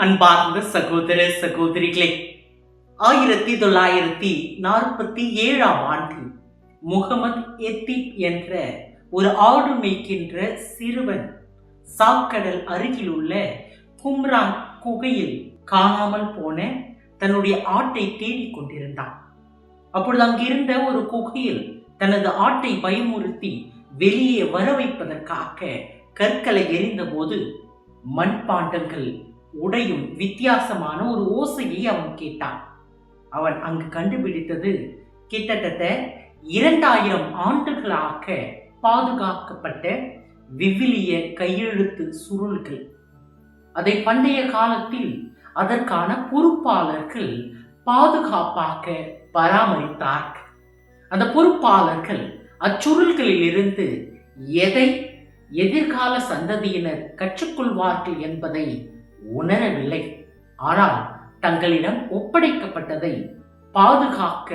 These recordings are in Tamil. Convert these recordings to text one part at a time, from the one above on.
அன்பார்ந்த சகோதர சகோதரிகளே, 1947ஆம் ஆண்டு முகமது எத்திப் என்ற ஒரு ஆடு மேய்க்கின்ற சிறுவன் சாக்கடல் அருகில் உள்ள கும்ரான் குகையில் காணாமல் போன தன்னுடைய ஆட்டை தேடிக் கொண்டிருந்தான். அப்பொழுது அங்கிருந்த ஒரு குகையில் தனது ஆட்டை பயமுறுத்தி வெளியே வர வைப்பதற்காக கற்களை எறிந்தபோது மண்பாண்டங்கள் உடையும் வித்தியாசமான ஒரு ஓசையை அவன் கேட்டான். அவன் அங்கு கண்டுபிடித்தது கிட்டத்தட்ட 2000 ஆண்டுகளாக பாதுகாக்கப்பட்ட விவிலிய கையெழுத்து சுருள்கள். அதை பண்டைய காலத்தில் அதற்கான பொறுப்பாளர்கள் பாதுகாப்பாக பராமரித்தார்கள். அந்த பொறுப்பாளர்கள் அச்சுருள்களில் இருந்து எதை எதிர்கால சந்ததியினர் கற்றுக்கொள்வார்கள் என்பதை உணரவில்லை. ஆனால் தங்களிடம் ஒப்படைக்கப்பட்டதை பாதுகாக்க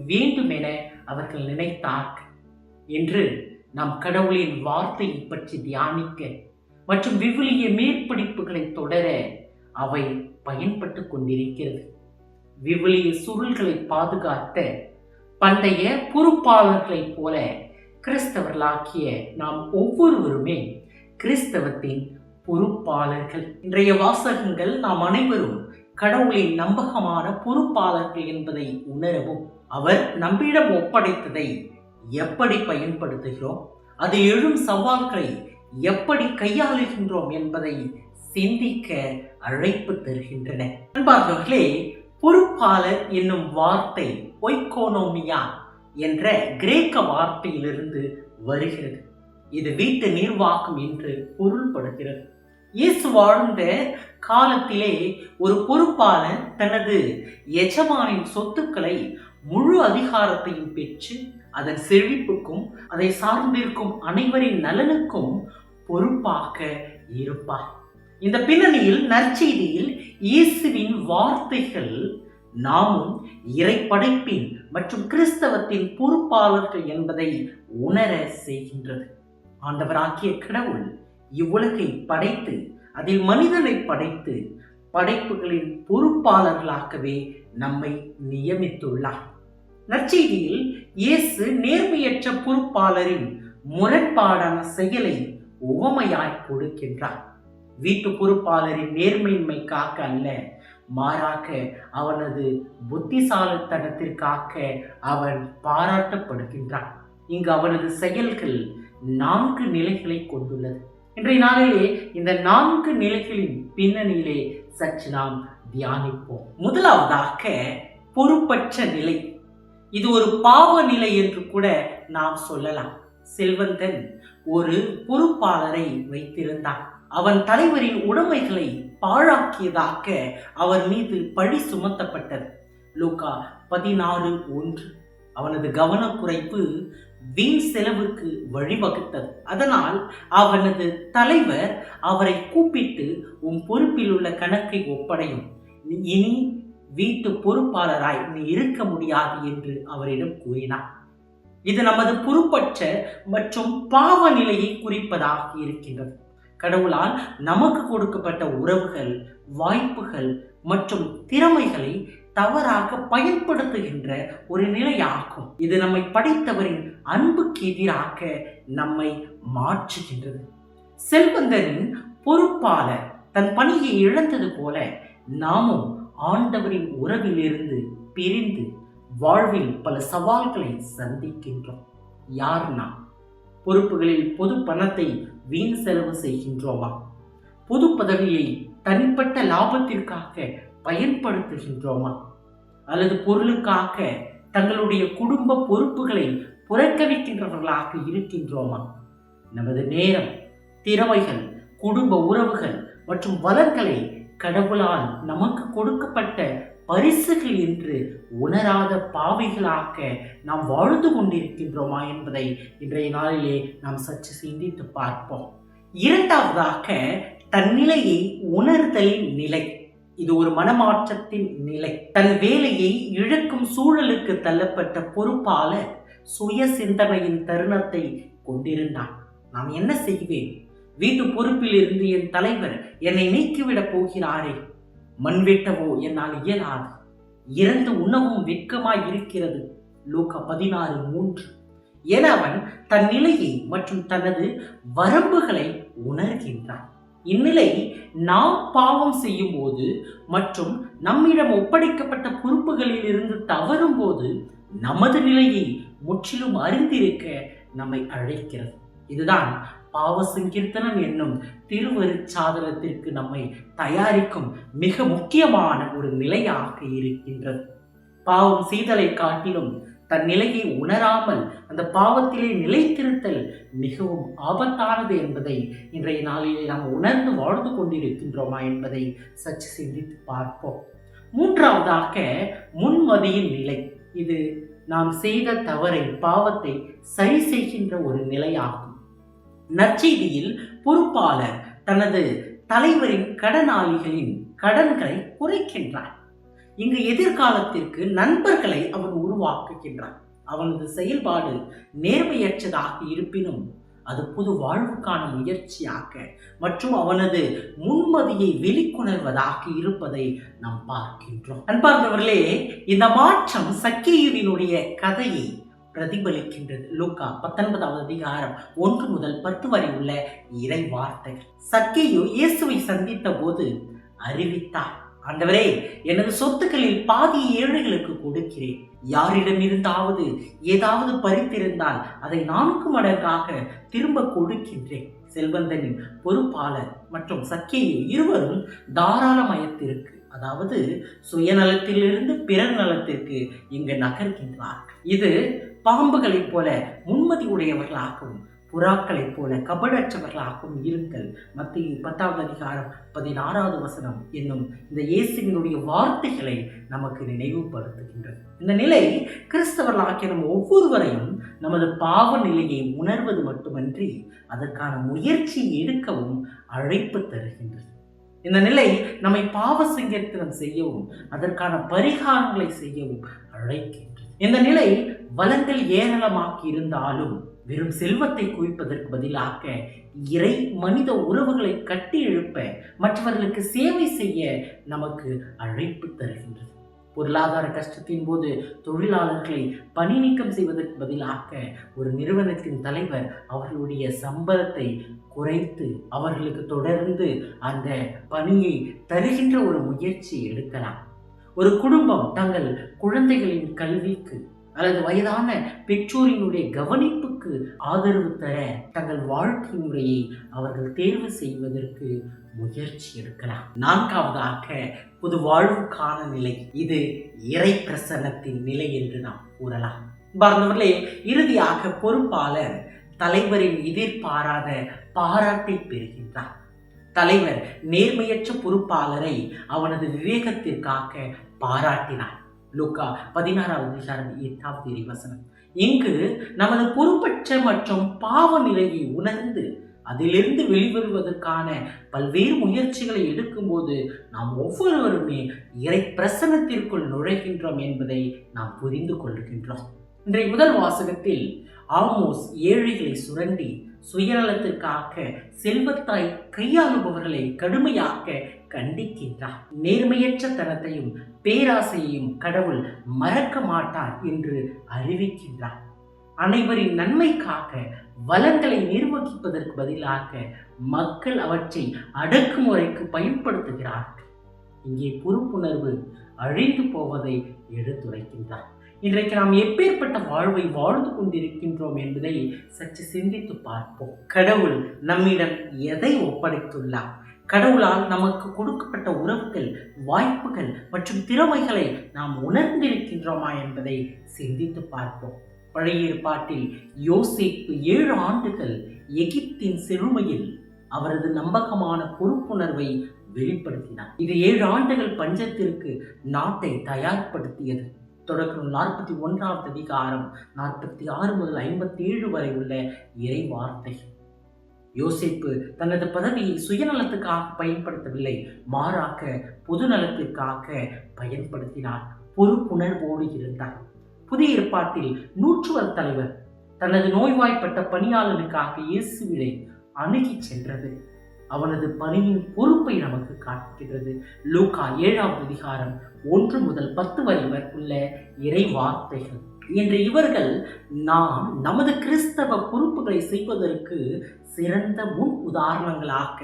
வேண்டுமென அவர்கள் நினைத்தார்கள். என்று நாம் கடவுளின் வார்த்தையை பற்றி தியானிக்க மற்றும் விவிலிய மேற்படிப்புகளை தொடர அவை பயன்பட்டு கொண்டிருக்கிறது. விவிலிய சுருள்களை பாதுகாத்த பண்டைய பொறுப்பாளர்களைப் போல கிறிஸ்தவர்களாகிய நாம் ஒவ்வொருவருமே கிறிஸ்தவத்தின் பொறுப்பாளர்கள். இன்றைய வாசகங்கள் நாம் அனைவரும் கடவுளின் நம்பகமான பொறுப்பாளர்கள் என்பதை உணரவும், அவர் நம்மிடம் ஒப்படைத்ததை எப்படி பயன்படுத்துகிறோம், அது எழும் சவால்களை எப்படி கையாளுகின்றோம் என்பதை சிந்திக்க அழைப்பு தருகின்றன. அன்பார்ந்தவர்களே, பொறுப்பாளர் என்னும் வார்த்தை ஒய்கோனோமியா என்ற கிரேக்க வார்த்தையிலிருந்து வருகிறது. இது வீட்டு நிர்வாகம் என்று பொருள்படுகிறது. இயேசு வாழ்ந்த காலத்திலே ஒரு பொறுப்பாளர் தனது எஜமானின் சொத்துக்களை முழு அதிகாரத்தையும் பெற்று அதன் செழிப்புக்கும் அதை சார்ந்திருக்கும் அனைவரின் நலனுக்கும் பொறுப்பாக இருப்பார். இந்த பின்னணியில் நற்செய்தியில் இயேசுவின் வார்த்தைகள் நாமும் இறைப்படைப்பின் மற்றும் கிறிஸ்தவத்தின் பொறுப்பாளர்கள் என்பதை உணர செய்கின்றது. ஆண்டவராகிய கடவுள் இவ்வுலகை படைத்து அதில் மனிதனை படைத்து படைப்புகளின் பொறுப்பாளர்களாகவே நம்மை நியமித்துள்ளார். நற்செய்தியில் இயேசு நேர்மையற்ற பொறுப்பாளரின் முரண்பாடான செயலை உவமையாய் கொடுக்கின்றார். வீட்டு பொறுப்பாளரின் நேர்மையின்மைக்காக அல்ல, மாறாக அவனது புத்திசாலித்தனத்திற்காக அவன் பாராட்டப்படுகின்றான். இங்கு அவனது செயல்கள் 4 நிலைகளை கொண்டுள்ளது. இன்றைய நாளிலே இந்த 4 நிலைகளின் பின்னணியிலே சற்று நாம் தியானிப்போம். முதலாவதாக பொறுப்பற்ற நிலை. இது ஒரு பாவ நிலை என்று கூட நாம் சொல்லலாம். செல்வந்தன் ஒரு பொறுப்பாளரை வைத்திருந்தான். அவன் தலைவரின் உடைமைகளை பாழாக்கியதாக அவர் மீது பழி சுமத்தப்பட்டது. லூக்கா 16:1. அவனது கவனக்குறைப்பு வீண் செலவுக்கு வழிவகுத்தது. அதனால் அவனது தலைவர் அவரை கூப்பிட்டு, உன் பொறுப்பில் உள்ள கணக்கை ஒப்படையும், இனி வீட்டு பொறுப்பாளராய் நீ இருக்க முடியாது என்று அவரிடம் கூறினார். இது நமது பொறுப்பற்ற மற்றும் பாவ நிலையை குறிப்பதாக இருக்கின்றது. கடவுளால் நமக்கு கொடுக்கப்பட்ட உறவுகள், வாய்ப்புகள் மற்றும் திறமைகளை தவறாக பயன்படுத்துகின்ற ஒரு நிலையாகும். இது நம்மை படைத்தவரின் அன்புக்கு எதிராக நம்மை மாற்றுகின்றது. செல்வந்தரின் பொறுப்பாளர் தன் பணியை இழந்தது போல நாமும் ஆண்டவரின் உறவிலிருந்து பிரிந்து வாழ்வில் பல சவால்களை சந்திக்கின்றோம். யார் நாம்? பொறுப்புகளில் பொது பணத்தை வீண் செலவு செய்கின்றோமா? பொது பதவியை தனிப்பட்ட லாபத்திற்காக பயன்படுத்துகின்றோமா? அல்லது பொருளுக்காக தங்களுடைய குடும்ப பொறுப்புகளை புறக்கணிக்கின்றவர்களாக இருக்கின்றோமா? நமது நேரம், திறமைகள், குடும்ப உறவுகள் மற்றும் வளங்களை கடவுளால் நமக்கு கொடுக்கப்பட்ட பரிசுகள் என்று உணராத பாவிகளாக நாம் வாழ்ந்து கொண்டிருக்கின்றோமா என்பதை இன்றைய நாளிலே நாம் சற்று சிந்தித்து பார்ப்போம். இரண்டாவதாக தன்னிலையை உணர்தலின் நிலை. இது ஒரு மனமாற்றத்தின் நிலை. தன் வேலையை இழக்கும் சூழலுக்கு தள்ளப்பட்ட பொறுப்பாளர் சுய சிந்தனையின் தருணத்தை கொண்டிருந்தான். நான் என்ன செய்வேன்? வீட்டு பொறுப்பில் இருந்து என் தலைவர் என்னை நீக்கிவிடப் போகிறாரே. மண் வெட்டவோ என்னால் இயலாது, இறந்து உண்ணவும் வெட்கமாய் இருக்கிறது. லூக்கா 16:3 என அவன் தன் நிலையை மற்றும் தனது வரம்புகளை உணர்கின்றான். இந்நிலை நாம் பாவம் செய்யும் போது மற்றும் நம்மிடம் ஒப்படைக்கப்பட்ட பொறுப்புகளில் இருந்து தவறும் போது நமது நிலையை முற்றிலும் அறிந்திருக்க நம்மை அழைக்கிறது. இதுதான் பாவ சங்கீர்த்தனம் என்னும் திருவருட்சாதனத்திற்கு நம்மை தயாரிக்கும் மிக முக்கியமான ஒரு நிலையாக இருக்கின்றது. பாவம் செய்தலை காட்டிலும் தன் நிலையை உணராமல் அந்த பாவத்திலே நிலைத்திருத்தல் மிகவும் ஆபத்தானது என்பதை இன்றைய நாளிலே நாம் உணர்ந்து வாழ்ந்து கொண்டிருக்கின்றோமா என்பதை சற்று சிந்தித்து பார்ப்போம். மூன்றாவதாக முன்மதியின் நிலை. இது நாம் செய்த தவறை, பாவத்தை சரி செய்கின்ற ஒரு நிலையாகும். நற்செய்தியில் பொறுப்பாளர் தனது தலைவரின் கடனாளிகளின் கடன்களை குறைக்கின்றார். இங்கு எதிர்காலத்திற்கு நண்பர்களை அவன் உருவாக்குகின்றான். அவனது செயல்பாடு நேர்மையற்றதாக இருப்பினும் அது புது வாழ்வுக்கான முயற்சியாக மற்றும் அவனது முன்மதியை வெளிக்கொணர்வதாக இருப்பதை நாம் பார்க்கின்றோம். அன்பார்ந்தவர்களே, இந்த மாற்றம் சக்கேயுவினுடைய கதையை பிரதிபலிக்கின்றது. லூக்கா 19 முதல் 10 வரை உள்ள இறை வார்த்தைகள். சக்கேயு இயேசுவை சந்தித்த போது அறிவித்தார், ஆண்டவரே, எனது சொத்துக்களில் பாதியை ஏழைகளுக்கு கொடுக்கிறேன். யாரிடமிருந்தாவது ஏதாவது பறித்திருந்தால் அதை 4 மடங்காக திரும்ப கொடுக்கின்றேன். செல்வந்தனின் பொறுப்பாளர் மற்றும் சக்கேயு இருவரும் தாராளமயத்திற்கு, அதாவது சுயநலத்திலிருந்து பிறர் நலத்திற்கு இங்கு நகர்கின்றார்கள். இது பாம்புகளைப் போல முன்மதி உடையவர்களாகவும் புறாக்களைப் போல கபடற்றவர்களாகவும் இருங்கள். மத்தேயு 10:16 என்னும் இந்த இயேசுவினுடைய வார்த்தைகளை நமக்கு நினைவுபடுத்துகின்றது. இந்த நிலை கிறிஸ்தவர்களாகிய நம் ஒவ்வொருவரையும் நமது பாவ நிலையை உணர்வது மட்டுமன்றி அதற்கான முயற்சி எடுக்கவும் அழைப்பு தருகின்றது. இந்த நிலை நம்மை பாவ சங்கீர்த்தனம் செய்யவும் அதற்கான பரிகாரங்களை செய்யவும் அழைக்கின்றது. இந்த நிலை வளங்கள் ஏராளமாக்கி இருந்தாலும் வெறும் செல்வத்தை குவிப்பதற்கு பதிலாக இறை மனித உறவுகளை கட்டி எழுப்ப, மற்றவர்களுக்கு சேவை செய்ய நமக்கு அழைப்பு தருகின்றது. பொருளாதார கஷ்டத்தின் போது தொழிலாளர்களை பணி நீக்கம் செய்வதற்கு பதிலாக ஒரு நிறுவனத்தின் தலைவர் அவர்களுடைய சம்பளத்தை குறைத்து அவர்களுக்கு தொடர்ந்து அந்த பணியை தருகின்ற ஒரு முயற்சி எடுக்கலாம். ஒரு குடும்பம் தங்கள் குழந்தைகளின் கல்விக்கு அல்லது வயதான பெற்றோரினுடைய கவனிப்புக்கு ஆதரவு தர தங்கள் வாழ்க்கை முறையை அவர்கள் தேர்வு செய்வதற்கு முயற்சி எடுக்கலாம். 4வதாக புது வாழ்வுக்கான நிலை. இது இறை பிரசன்னத்தின் நிலை என்று நாம் கூறலாம். பார்ந்தவர்களே, இறுதியாக பொறுப்பாளர் தலைவரின் எதிர்பாராத பாராட்டை பெறுகின்றார். தலைவர் நேர்மையற்ற பொறுப்பாளரை அவனது விவேகத்திற்காக பாராட்டினார். லூக்கா 16:8 இங்கு நமது பொறுப்பற்ற மற்றும் பாவ நிலையை உணர்ந்து அதிலிருந்து வெளிவருவதற்கான பல்வேறு முயற்சிகளை எடுக்கும்போது நாம் ஒவ்வொருவருமே இறை பிரசன்னத்திற்குள் நுழைகின்றோம் என்பதை நாம் புரிந்து கொள்கின்றோம். இன்றைய முதல் வாசகத்தில் ஆமோஸ் ஏழைகளை சுரண்டி சுயநலத்திற்காக செல்வத்தாய் கையாளுபவர்களை கடுமையாக கண்டிக்கின்றார். நேர்மையற்ற தனத்தையும் பேராசையையும் கடவுள் மறக்க மாட்டார் என்று அறிவிக்கின்றார். அனைவரின் நன்மைக்காக வளங்களை நிர்வகிப்பதற்கு பதிலாக மக்கள் அவற்றை அடக்குமுறைக்கு பயன்படுத்துகிறார்கள். இங்கே பொறுப்புணர்வு அழிந்து போவதை எடுத்துரைக்கின்றார். இன்றைக்கு நாம் எப்பேற்பட்ட வாழ்வை வாழ்ந்து கொண்டிருக்கின்றோம் என்பதை சற்று சிந்தித்து பார்ப்போம். கடவுள் நம்மிடம் எதை ஒப்படைத்துள்ளார்? கடவுளால் நமக்கு கொடுக்கப்பட்ட உறவுகள், வாய்ப்புகள் மற்றும் திறமைகளை நாம் உணர்ந்திருக்கின்றோமா என்பதை சிந்தித்து பார்ப்போம். பழைய ஏற்பாட்டில் யோசேப்பு 7 ஆண்டுகள் எகிப்தின் செழுமையில் அவரது நம்பகமான பொறுப்புணர்வை வெளிப்படுத்தினார். இது 7 ஆண்டுகள் பஞ்சத்திற்கு நாட்டை தயார்படுத்தியது. தொடக்கம் 41 முதல் 57 வரை உள்ள இறை வார்த்தை. யோசேப்பு தனது பதவியை சுயநலத்துக்காக பயன்படுத்தவில்லை, மாறாக பொது நலத்திற்காக பயன்படுத்தினார். பொறுப்புணர்வோடு இருந்தார். புதிய ஏற்பாட்டில் நூற்றுவர் தலைவர் தனது நோய்வாய்ப்பட்ட பணியாளனுக்காக இயேசுவை அணுகி சென்றது. அவனது பணியின் பொறுப்பை நமக்கு காட்டுகிறது. லூக்கா 7ஆம் அதிகாரம் 1 முதல் 10 வரை உள்ள இறை வார்த்தைகள். இன்று இவர்கள் நாம் நமது கிறிஸ்தவ பொறுப்புகளை செய்வதற்கு சிறந்த முன் உதாரணங்களாக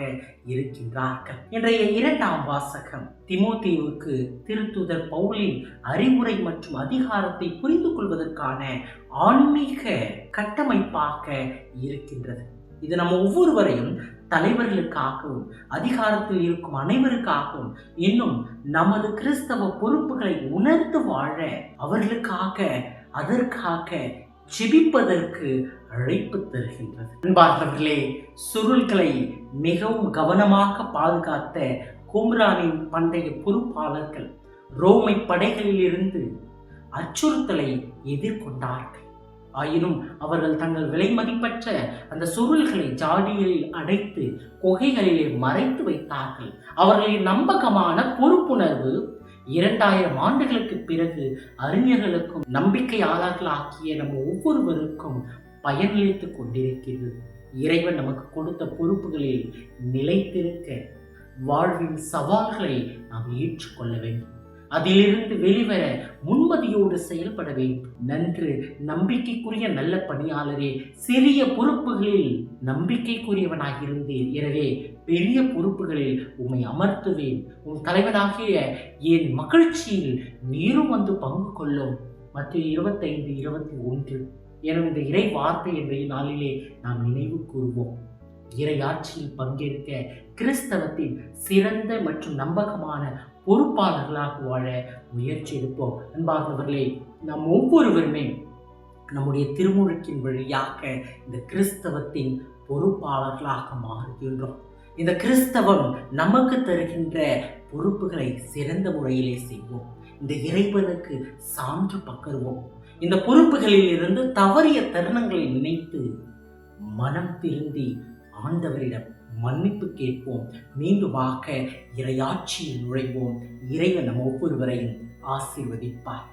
இருக்கின்றார்கள். இன்றைய 2ஆம் வாசகம் தீமோத்தேயுவுக்கு திருத்தூதர் பவுலின் அறிவுரை மற்றும் அதிகாரத்தை புரிந்து கொள்வதற்கான ஆன்மீக கட்டமைப்பாக இருக்கின்றது. இது நம்ம ஒவ்வொருவரையும் தலைவர்களுக்காகவும் அதிகாரத்தில் இருக்கும் அனைவருக்காகவும் இன்னும் நமது கிறிஸ்தவ பொறுப்புகளை உணர்ந்து வாழ அவர்களுக்காக அதற்காக ஜெபிப்பதற்கு அழைப்பு தருகின்றது. அன்பார்ந்தவர்களே, சுருள்களை மிகவும் கவனமாக பாதுகாத்த கும்ரானின் பண்டைய பொறுப்பாளர்கள் ரோமை படைகளில் இருந்து அச்சுறுத்தலை எதிர்கொண்டார்கள். ஆயினும் அவர்கள் தங்கள் விலை மதிப்பற்ற அந்த சுருள்களை ஜாடிகளில் அடைத்து குகைகளிலே மறைத்து வைத்தார்கள். அவர்களின் நம்பகமான பொறுப்புணர்வு 2000 ஆண்டுகளுக்கு பிறகு அறிஞர்களுக்கும் நம்பிக்கையாளர்களாக்கிய நம்ம ஒவ்வொருவருக்கும் பயனளித்துக் கொண்டிருக்கிறது. இறைவன் நமக்கு கொடுத்த பொறுப்புகளில் நிலைத்திருக்க வாழ்வின் சவால்களை நாம் ஏற்றுக்கொள்ள வேண்டும். அதிலிருந்து வெளிவர முன்மதியோடு செயல்பட வேண்டும். நன்று நம்பிக்கைக்குரிய நல்ல பணியாளரே, சிறிய பொறுப்புகளில் நம்பிக்கைக்குரியவனாக இருந்தீர். எனவே பெரிய பொறுப்புகளில் உம்மை அமர்த்துவேன். உன் தலைவனாகிய என் மகிழ்ச்சியில் நீரும் வந்து பங்கு கொள்ளும். மத்திய 25:21 எனும் இந்த இறை வார்த்தை என்ற நாளிலே நாம் நினைவு கூறுவோம். இறையாட்சியில் பங்கேற்க கிறிஸ்தவத்தின் சிறந்த மற்றும் நம்பகமான பொறுப்பாளர்களாக வாழ முயற்சி எடுப்போம். அன்பார்ந்தவர்களே, நாம் ஒவ்வொருவருமே நம்முடைய திருமுழுக்கின் வழியாக இந்த கிறிஸ்தவத்தின் பொறுப்பாளர்களாக மாறுகின்றோம். இந்த கிறிஸ்தவம் நமக்கு தருகின்ற பொறுப்புகளை சிறந்த முறையிலே செய்வோம். இந்த இறைவனுக்கு சான்று பகருவோம். இந்த பொறுப்புகளில் இருந்து தவறிய தருணங்களை நினைத்து மனம் திருந்தி ஆண்டவரிடம் மன்னிப்பு கேட்போம். மீண்டுமாக இறையாட்சியில் நுழைவோம். இறைவன் நம் ஒவ்வொருவரையும் ஆசீர்வதிப்பார்.